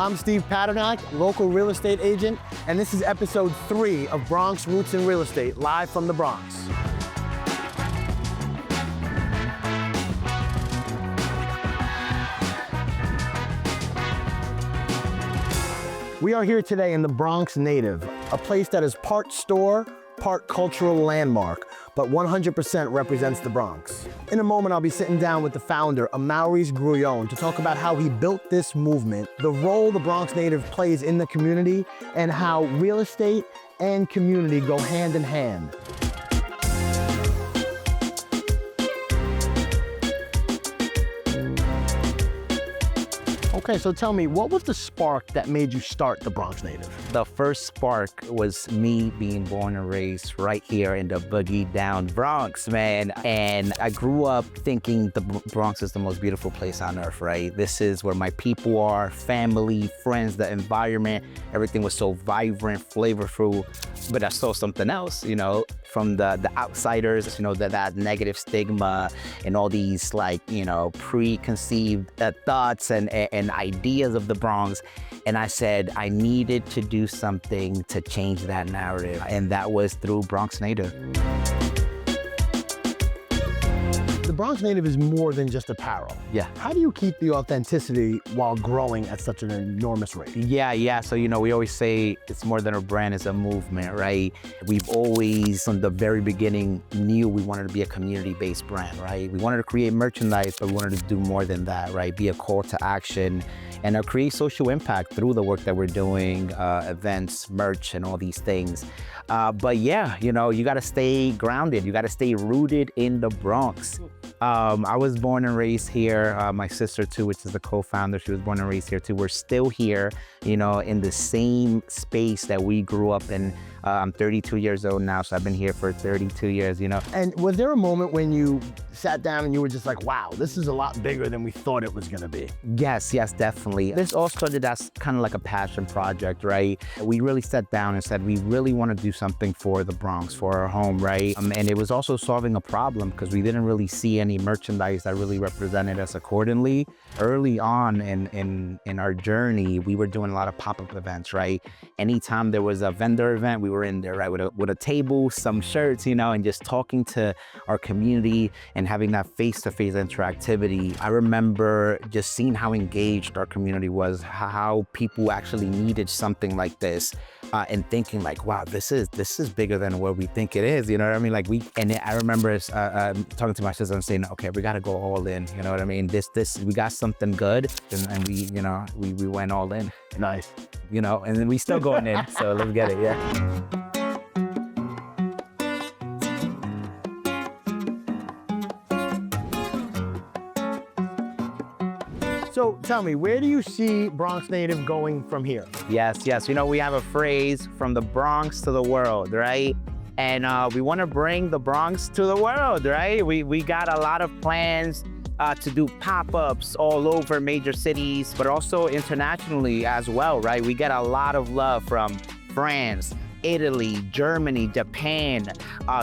I'm Steve Padernacht, local real estate agent, and this is episode 3 of Bronx Roots in Real Estate, live from the Bronx. We are here today in the Bronx Native, a place that is part store, part cultural landmark, but 100% represents the Bronx. In a moment, I'll be sitting down with the founder, Amaurys Grullon, to talk about how he built this movement, the role the Bronx Native plays in the community, and how real estate and community go hand in hand. Okay, so tell me, what was the spark that made you start the Bronx Native? The first spark was me being born and raised right here in the boogie down Bronx, man. And I grew up thinking the Bronx is the most beautiful place on earth, right? This is where my people are, family, friends, the environment, everything was so vibrant, flavorful. But I saw something else, you know, from the outsiders, you know, that negative stigma and all these preconceived thoughts and ideas of the Bronx. And I said I needed to do something to change that narrative. And that was through Bronx Native. The Bronx Native is more than just apparel. Yeah. How do you keep the authenticity while growing at such an enormous rate? Yeah. So, you know, we always say it's more than a brand, it's a movement, right? We've always, from the very beginning, knew we wanted to be a community-based brand, right? We wanted to create merchandise, but we wanted to do more than that, right? Be a call to action and create social impact through the work that we're doing, events, merch, and all these things. But yeah, you know, you gotta stay grounded. You gotta stay rooted in the Bronx. I was born and raised here. My sister too, which is the co-founder, she was born and raised here too. We're still here, you know, in the same space that we grew up in. I'm 32 years old now, so I've been here for 32 years, you know. And was there a moment when you sat down and you were just like, wow, this is a lot bigger than we thought it was gonna be? Yes, definitely. This all started as kind of like a passion project, right? We really sat down and said, we really want to do something for the Bronx, for our home, right? And it was also solving a problem because we didn't really see any merchandise that really represented us accordingly. Early on in our journey, we were doing a lot of pop-up events, right? Anytime there was a vendor event, we were in there, right, with a table, some shirts, you know, and just talking to our community and having that face-to-face interactivity. I remember just seeing how engaged our community was, how people actually needed something like this, and thinking like, wow, this is bigger than what we think it is, you know what I mean? I remember talking to my sister and saying, okay, we got to go all in, you know what I mean? We got something good, and we, you know, we went all in. Nice. You know, and then we still going in, so let's get it, yeah. So tell me, where do you see Bronx Native going from here? Yes. You know, we have a phrase, from the Bronx to the world, right? And we want to bring the Bronx to the world, right? We got a lot of plans to do pop-ups all over major cities, but also internationally as well, right? We get a lot of love from France, Italy, Germany, Japan.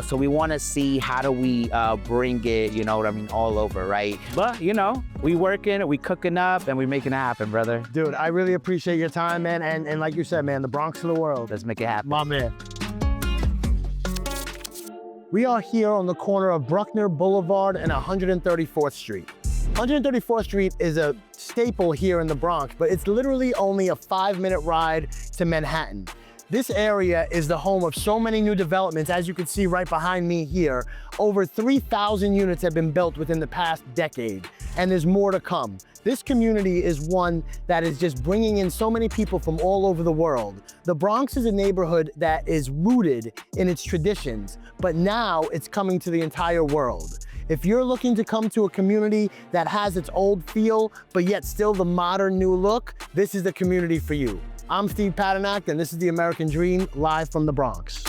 So we want to see how do we bring it, you know what I mean, all over, right? But, you know, we working, we cooking up, and we making it happen, brother. Dude, I really appreciate your time, man. And like you said, man, the Bronx to the world. Let's make it happen. My man. We are here on the corner of Bruckner Boulevard and 134th Street. 134th Street is a staple here in the Bronx, but it's literally only a 5-minute ride to Manhattan. This area is the home of so many new developments, as you can see right behind me here. Over 3,000 units have been built within the past decade, and there's more to come. This community is one that is just bringing in so many people from all over the world. The Bronx is a neighborhood that is rooted in its traditions, but now it's coming to the entire world. If you're looking to come to a community that has its old feel, but yet still the modern new look, this is the community for you. I'm Steve Padernacht, and this is The American Dream, live from the Bronx.